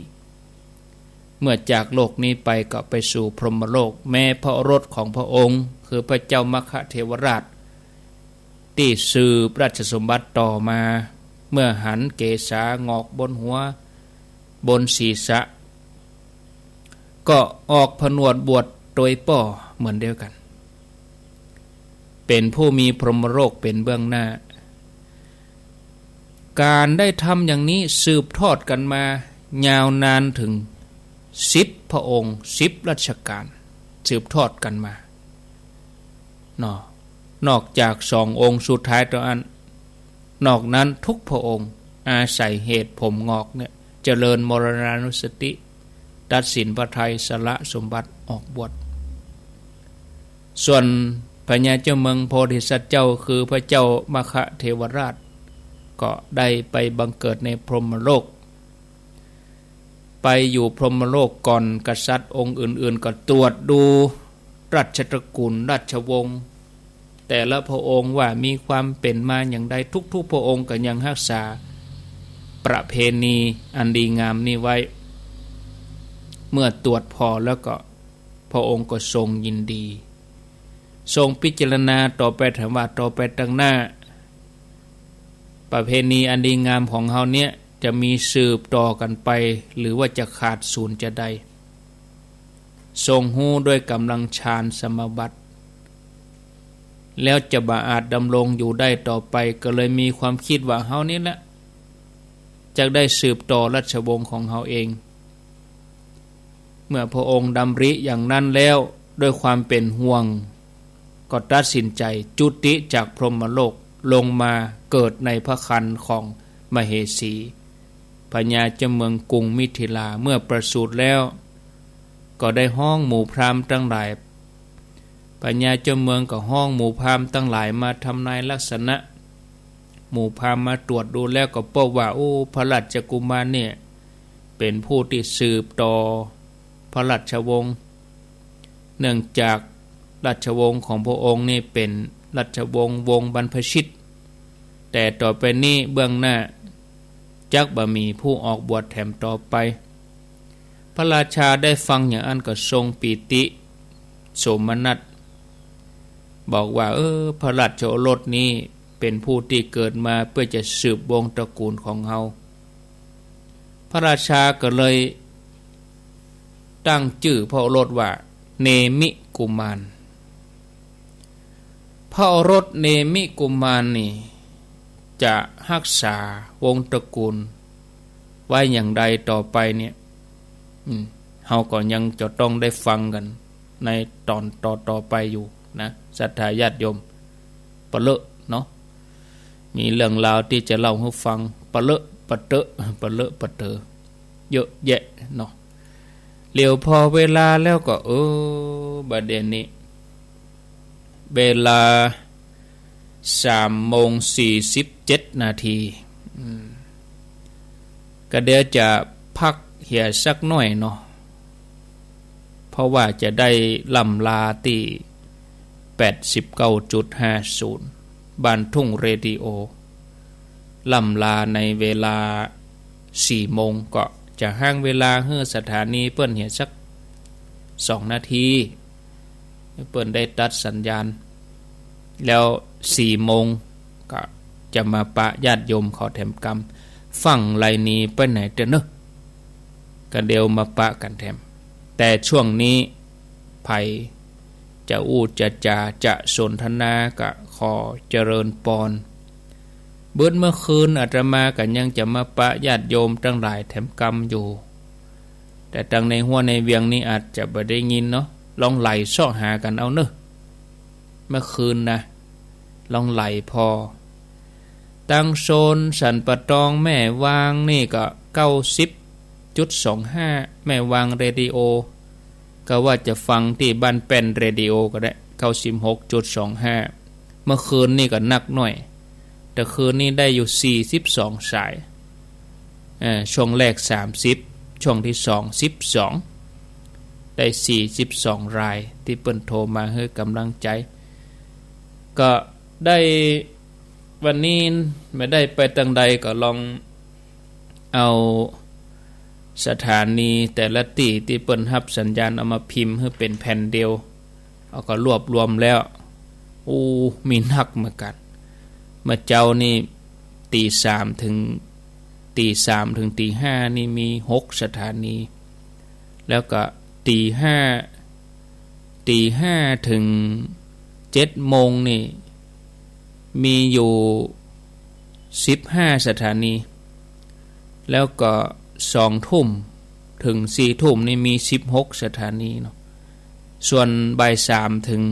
เมื่อจากโลกนี้ไปก็ไปสู่พรหมโลกแม้พระโอรสของพระองค์คือพระเจ้ามัคคะเทวราชที่สืบราชสมบัติต่อมาเมื่อหันเกศางอกบนหัวบนศีรษะก็ออกผนวดบวชโดยป้อเหมือนเดียวกันเป็นผู้มีพรหมโลกเป็นเบื้องหน้าการได้ทำอย่างนี้สืบทอดกันมายาวนานถึง10 พระองค์10 รัชกาลสืบทอดกันมานอกจาก2 องค์สุดท้ายตัวอันนอกนั้นทุกพระองค์อาศัยเหตุผมงอกเนี่ยเจริญมรณานุสติตัดสินพระทัยสละสมบัติออกบวชส่วนพญาเจ้าเมืองโพธิสัตว์เจ้าคือพระเจ้ามัคคะเทวราชก็ได้ไปบังเกิดในพรหมโลกไปอยู่พรหมโลกก่อนกษัตริย์องค์อื่นๆก็ตรวจดูราชตระกูลราชวงศ์แต่ละพระองค์ว่ามีความเป็นมาอย่างใดทุกๆพระองค์ก็ยังรักษาประเพณีอันดีงามนี้ไว้เมื่อตรวจพอแล้วก็พระองค์ก็ทรงยินดีทรงพิจารณาต่อไปถามว่าต่อไปตั้งหน้าประเพณีอันดีงามของเฮาเนี้ยจะมีสืบต่อกันไปหรือว่าจะขาดสูญจะใดทรงหู้ด้วยกำลังฌานสมาบัติแล้วจะบ่อาจดำรงอยู่ได้ต่อไปก็เลยมีความคิดว่าเฮานี้แหละจะได้สืบต่อราชวงศ์ของเฮาเองเมื่อพระองค์ดำริอย่างนั้นแล้วด้วยความเป็นห่วงก็ตัดสินใจจุติจากพรหมโลกลงมาเกิดในพระครรภ์ของมเหสีพญาเจ้าเมืองกรุงมิถิลาเมื่อประสูติแล้วก็ได้ห้องหมู่พราหมณ์ทั้งหลายพญาเจ้าเมืองก็ห้องหมู่พราหมณ์ทั้งหลายมาทำนายลักษณะหมู่พราหมณ์มาตรวจดูแล้วก็พบว่าโอ้พระราชกุมารเนี่ยเป็นผู้ที่สืบต่อพระราชวงศ์เนื่องจากราชวงศ์ของพระองค์นี่เป็นราชวงศ์วงศ์บรรพชิตแต่ต่อไปนี้เบื้องหน้าจักบ่มีผู้ออกบวชแถมต่อไปพระราชาได้ฟังอย่างนั้นก็ทรงปีติโสมนัสบอกว่าพระราชโอรสนี้เป็นผู้ที่เกิดมาเพื่อจะสืบวงตระกูลของเฮาพระราชาก็เลยตั้งชื่อพระโอรสว่าเนมิกุมารพระโอรสเนมิกุมารนี่จะรักษาวงตระกูลไว้อย่างใดต่อไปเนี่ยเฮาก็ยังจะต้องได้ฟังกันในตอนต่อไปอยู่นะศรัทธาญาติโยมปะเลอะเนาะมีเรื่องราวที่จะเล่าให้ฟังปะเลอะปะเตอะปะเลอะปะเตอเยอะแยะเนาะเหลียวพอเวลาแล้วก็บัดเดี๋ยวนี้เวลา3:47 นาทีก็เดี๋ยวจะพักเหี่ยสักหน่อยเนาะเพราะว่าจะได้ล่ำลาที่ 89.50 บ้านทุ่งเรดิโอล่ำลาในเวลา 4 โมงก็จะห่างเวลาเฮือสถานีเปิ้นเหี่ยสัก2 นาทีเปิ้นได้ตัดสัญญาณแล้ว4 โมงก็จะมาปะญาติโยมขอแถมกรรมฟังไรนี้ไปไหนเด้อเนอะก็เดี๋ยวมาปะกันแถม แต่ช่วงนี้ไผจะอู้จะสนทนาก็ขอเจริญปอนเบิ้นเมื่อคืนอาตมากันยังจะมาปะญาติโยมทั้งหลายแถมกรรมอยู่แต่ตั้งในหัวในเวียงนี้อาจจะบ่ได้ยินเนาะลองไหลซ่อหากันเอาเนอะเมื่อคืนนะลองไหลพอตั้งโซนสันปะตองแม่วางนี่ก็90.25แม่วางเรดิโอก็ว่าจะฟังที่บ้านแป้นเรดิโอก็ได้96.25เมื่อคืนนี่ก็นักหน่อยแต่คืนนี้ได้อยู่42สายช่วงแรก30ช่วงที่2 12ได้42รายที่เปิ้นโทรมาให้กำลังใจก็ได้วันนี้ไม่ได้ไปทางใดก็ลองเอาสถานีแต่ละที่ที่เปิ้นรับสัญญาณเอามาพิมพ์ให้เป็นแผ่นเดียวเอาก็รวบรวมแล้วมีนักเหมือนกันเมื่อเจ้านี่ตี3ถึงตี5นี่มี6สถานีแล้วก็ตี5ถึง7โมงนี่มีอยู่15สถานีแล้วก็2ทุ่มถึง4ทุ่มนี่มี16สถานีเนาะส่วนบ่าย3ถึง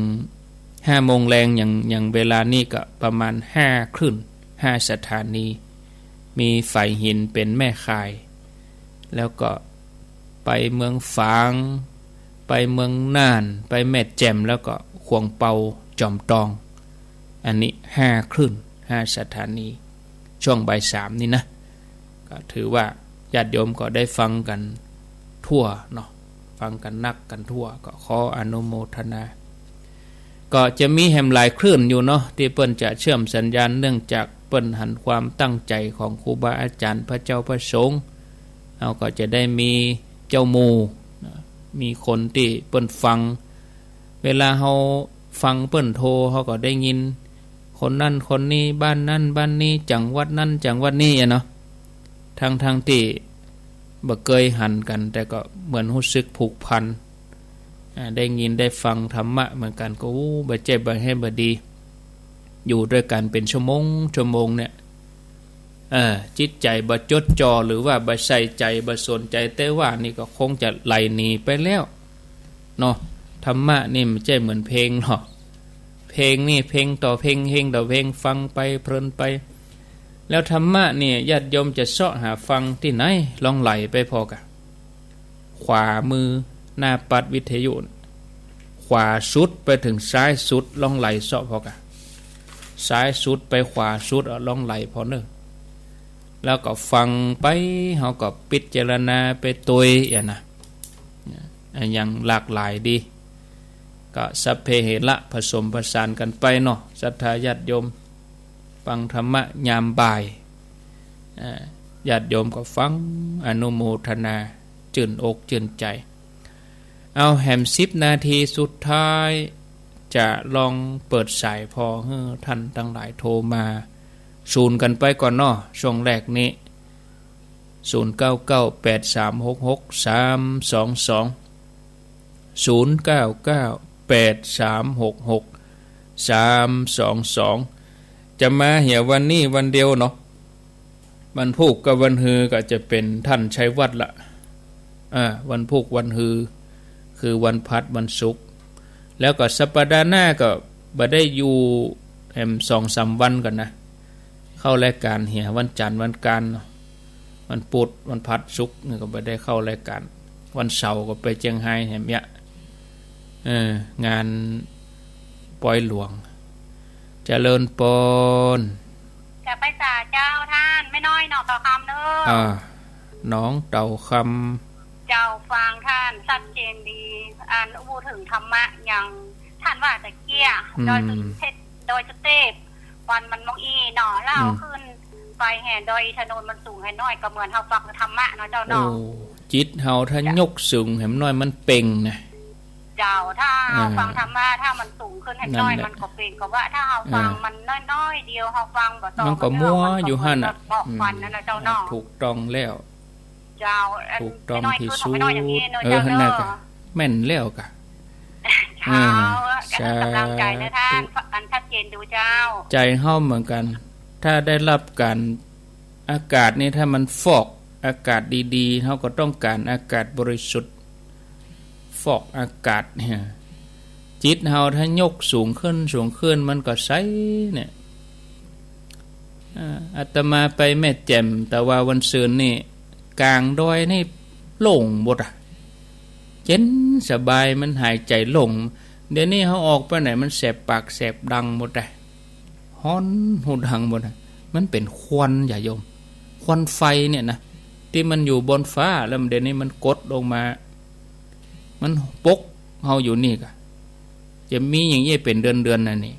5โมงแรงอย่างเวลานี้ก็ประมาณ5คลื่น5สถานีมีไฟหินเป็นแม่ข่ายแล้วก็ไปเมืองฝางไปเมืองน่านไปแม่แจ่มแล้วก็ขวงเปาจอมตองอันนี้5คลื่น5สถานีช่วงบ่าย3นี่นะก็ถือว่าญาติโยมก็ได้ฟังกันทั่วเนาะฟังกันนักกันทั่วก็ขออนุโมทนาก็จะมีแหมหลายคลื่นอยู่เนาะที่เปิ้นจะเชื่อมสัญญาณเนื่องจากเปิ้นหันความตั้งใจของครูบาอาจารย์พระเจ้าพระสงฆ์เอาก็จะได้มีเจ้าหมู่มีคนที่เปิ้นฟังเวลาเฮาฟังเปิ้นโทรเฮาก็ได้ยินคนนั่นคนนี้บ้านนั่นบ้านนี้จังหวัดนั่นจังหวัดนี้เนาะทั้งที่บ่เคยหันกันแต่ก็เหมือนรู้สึกผูกพันได้ยินได้ฟังธรรมะเหมือนกันก็บ่เจ็บบ่ให้บ่ดีอยู่ด้วยกันเป็นชั่วโมงเนี่ยจิตใจบ่จดจ่อหรือว่าบ่ใส่ใจบ่สนใจแต่ว่านี่ก็คงจะไหลหนีไปแล้วเนาะธรรมะนี่มันใช่เหมือนเพลงหรอกเพลงนี่เพลงต่อเพลงเฮงต่อเพลงฟังไปเพลินไปแล้วธรรมะเนี่ยญาติโยมจะเสาะหาฟังที่ไหนลองไหลไปพอกะขวามือหน้าปัดวิทยุขวาสุดไปถึงซ้ายสุดลองไหลเสาะพอกะซ้ายสุดไปขวาสุดลองไหลพอเนอะแล้วก็ฟังไปเขาก็พิจารณาไปตัวอย่างนะอย่างหลากหลายดีก็สัพเพเหระผสมผสานกันไปเนาะศรัทธาญาติโยมฟังธรรมะยามบ่ายญาติโยมก็ฟังอนุโมทนาชื่นอกชื่นใจเอาแหม10นาทีสุดท้ายจะลองเปิดสายพอให้ท่านทั้งหลายโทรมาศูนย์กันไปก่อนเนาะช่วงแรกนี้0993663322จะมาเหี่ยวันนี้วันเดียวเนาะวันพุธกับวันฮือก็จะเป็นท่านชัยวัฒน์ละวันพุธวันฮือคือวันพัดวันศุกร์แล้วก็สัปดาห์หน้าก็บ่ได้อยู่แหม 2-3 วันกันนะเข้ารายการเหี่ยวันจันทร์วันการวันพุธวันพัดศุกร์นี่ก็บ่ได้เข้ารายการวันเสาร์ก็ไปเชียงไฮ้แหมเนี่ยงานปอยหลวงเจริญปน
จะไปจ่าเจ้าท่านไม่น้อยหนอกต่อคำเนอะ
น้องเต่าค
ำเจ้าฟังท่านชัดเจนดีอ่านพูดถึงธรรมะอย่างท่านว่าตะเกียโดยสเตปวันมันมองอีหนอเล่าขึ้นไปแห่โดยถนนมันสูงให้น้อยก็เหมือนเฮาฟังธรรมะเนาะเจ้าน้อง
จิตเฮาถ้ายกสูงให้น้อยมันเป่งนะ
เจ้าถ้าเฮาฟังธรรมะถ้ามันสูงขึ้นให้น้อยมันก็เป็นก็ว่าถ้าเฮาฟังมันน้อยๆเดียวเฮาฟังบ่ต้อง
มันก็มัวอยู่หั่นน่ะ
ฟันนั่นน่ะเจ้าน้อง
ถูกต้องแล้ว
เจ้า
ถูกต้องที่สุด
นั่นน่ะ
แม่นแล้วกะ
เช้าก็กำลังใจนะท่านอันชัดเจนดูเจ้า
ใจเฮาเหมือนกันถ้าได้รับการอากาศนี่ถ้ามันฟอกอากาศดีๆเฮาก็ต้องการอากาศบริสุทธิ์ฟอกอากาศเนี่ยจิตเฮาถ้ายกสูงขึ้นมันก็ใสเนี่ยอาตมาไปแม่แจ่มแต่ว่าวันซืนนี่กลางดอยนี่โล่งหมดอ่ะเย็นสบายมันหายใจโล่งเดี๋ยวนี้เฮาออกไปไหนมันแสบปากแสบดังหมดอ่ะฮ้อนหูดังหมดอ่ะมันเป็นควันอย่าโยมควันไฟเนี่ยนะที่มันอยู่บนฟ้าแล้วเดี๋ยวนี้มันกดลงมามันปกเฮาอยู่นี่กะจะมีอย่างนี้เป็นเดือนๆน่ะนี่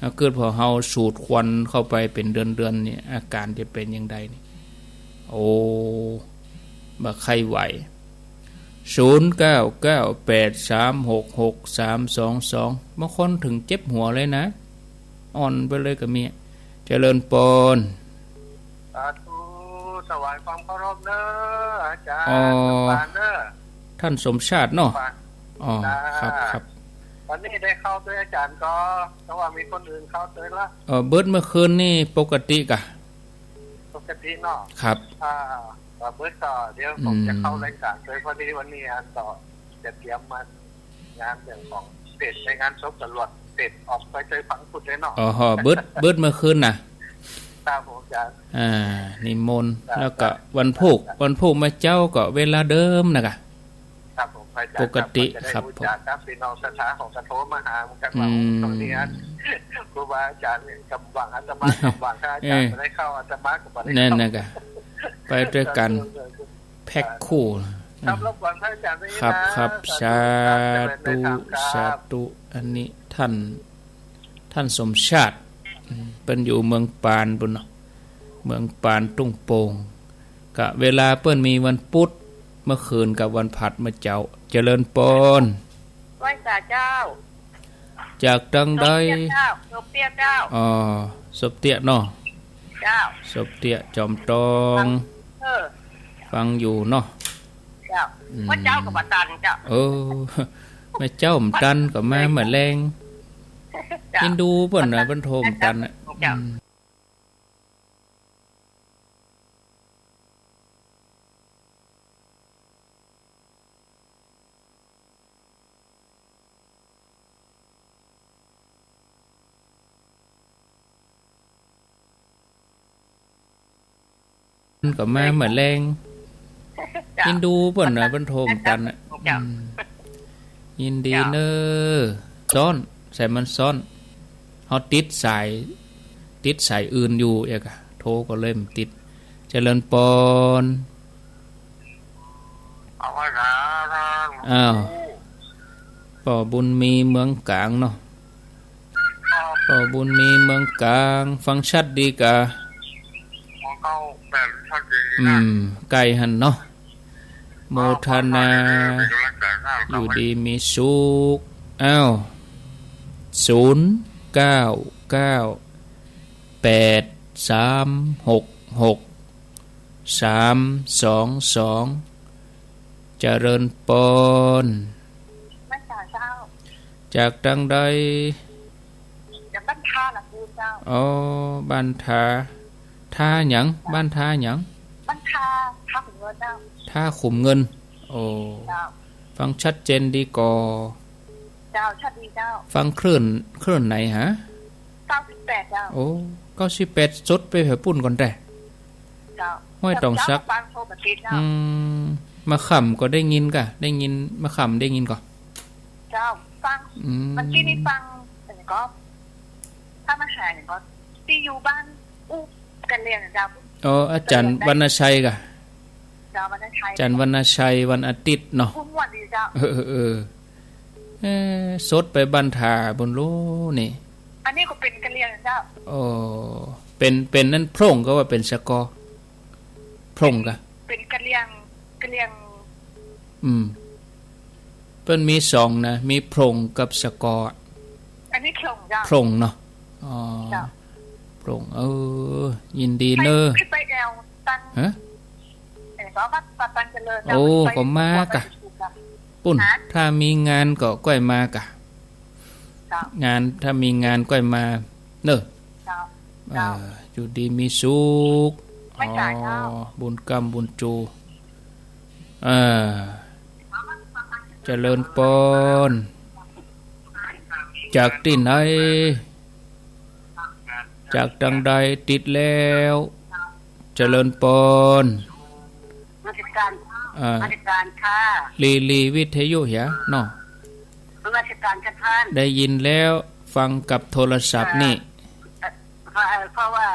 ถ้าเกิดพอเฮาสูดควันเข้าไปเป็นเดือนๆนี่อาการจะเป็นอย่างใดนี่โอ้บ่ใครไหว0998366322บางคนถึงเจ็บหัวเลยนะอ่อนไปเลยก็มีเจริญปน
สาธุถวายความเคารพเด้ออาจารย์ปานเด้อ
ท่านสมชาติเนาะอ๋อครับ
วันนี้ได้เข้าด้วยอาจารย์ก็แต่ว่ามีคนอื่นเข้าด้วยละ
เบิดเมื่อคืนนี่ปกติกะ
ปกติเนาะ
ครับ
เบิดต่อเดี๋ยวผมจะเข้ารายการโดยพอดีวันนี้อันต่อจะเตรียมมันงานเรื่องของเสร็จในงานศพตำรวจเสร็จออกไปเจอฝังขุดเลยเนาะ
เบิดเมื่อคืนน่ะ
ตามผมอาจารย์
นิมนต์แล้วก็วันพุกมาเจ้าก็เวลาเดิมนะกะ
ครับผม
ปกติครับผม
ครับพี่น้องสถานของกระโถมาหาเหมือนกันว่าตรงนี้ครูบาอาจารย์กำวังอาตมากำวังถ้าอาจารย์ไม่ได้เข้าอาตมาก็ไม่ได้เข้า
นั่นนะกะไปด้วยกันแพ็คคู่
ครับรบกวนพระอาจารย์ด้วย
นะครับสาธุอันนี้ท่านสมชาติเป็นอยู่เมืองปานบุญเนาะเมืองปานตุ้งโป่งกะเวลาเปิ้นมีวันพุธเมื่อคืนกับวันผัดมาเจ้าเจริญปน
ไหว้ศาลเจ้า
จากตังใด
ศพเตี้ยเจ้า
ศพเตี้ยเนาะ
เจ้า
ศพเตี้ยจอมตองฟังอยู่เนาะ
เจ้าว่าเจ้ากับตันเจ้า
แม่เจ้าผมตันกับแม่เหมือนแรงยินดูเพิ่นน่ะเพิ่นโทรมตันน่ะกับแม่เหมือนแรงยินดูเพิ่นน่ะเพิ่นโทรมตันน่ะยินดีเนอซ้อนใส่มันซ้อนเฮาติดสายอื่นอยู่เอกโทรก็เลยมันติดเจริญปนป่อบุญมีเมืองกลางเนาะป่อบุญมีเมืองกลางฟังชัดดีกะไก่หันเนาะโมทนาอยู่ดีมีสุข0998366322เจริญปนจากดังใด
จากบ้านทาล่ะคือเจ้า
บ้านทาหยังบ้านทาหยัง
บ้านทาขุมเงินเจ้า
ท่าขุมเงินฟังชัดเจนดีก่อ
เจ้าชัดดีเจ้า
ฟังคลื่นไหนฮะ
98เจ้า
98สุดไปให้ปุ่นก่อนแต่
เจ้า
ห้วยตองซักมาค่ำก็ได้ยินกะได้ยินมาค่ำได้ยินก่อน
เจ้าฟังมันที่นี่ฟังแต่ก็ถ้ามาหาอย่างก็ที่อยู่บ้านกันเรียนเจ้า
อาจารย์วรรณชัยกะอาจารย์วรรณชัยวันอาทิตย์เนาะสดไปบันทาบนโลนี่
อันนี้ก็เป็นกะเลียงเจ้า
เป็นนั่นพร่งก็ว่าเป็นสกอพร่งกะ
เป็นกะเลียง
เปิ้นมี2นะมีพร่งกับสกอ
อันนี้พร่งเจ้า
พร่งเนาะพร่งยินดีเนอ
ไปแอวตัน
ฮะ
ก็วัดตันเจริญ
ก็มากะ ปุ่นถ้ามีงานก็ก้อยมากะ
เจ้าง
านถ้ามีงานก้อยมาเนอะ
เจ้า
อยู่ดีมีสุข
ไม่จ่ายเจ้า
บุญกรรมบุญจูเจริญปนจากที่ไหนจากทางใดติดแล้วเจริญปน
ราชการราชการค่ะ
ลีวิทยุเหรอเนาะ
ราชการค่ะท่าน
ได้ยินแล้วฟังกับโทรศัพท์นี่
เพราะว่า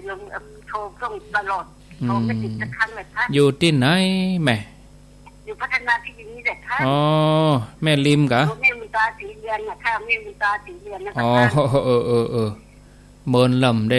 โยมโทรส่งตลอดโทรไม่ติดสักครั้งเลยท่าน
อยู่ที่ไหนแม่
อยู่พัฒนาที่ดินนี่แหละท่าน
อ๋อแม่ลิมกะ
แม่มีตาสีเรือนนะค่ะแม่มีตาสีเรือนนะ
อ๋อ
คะ
เมินลำได้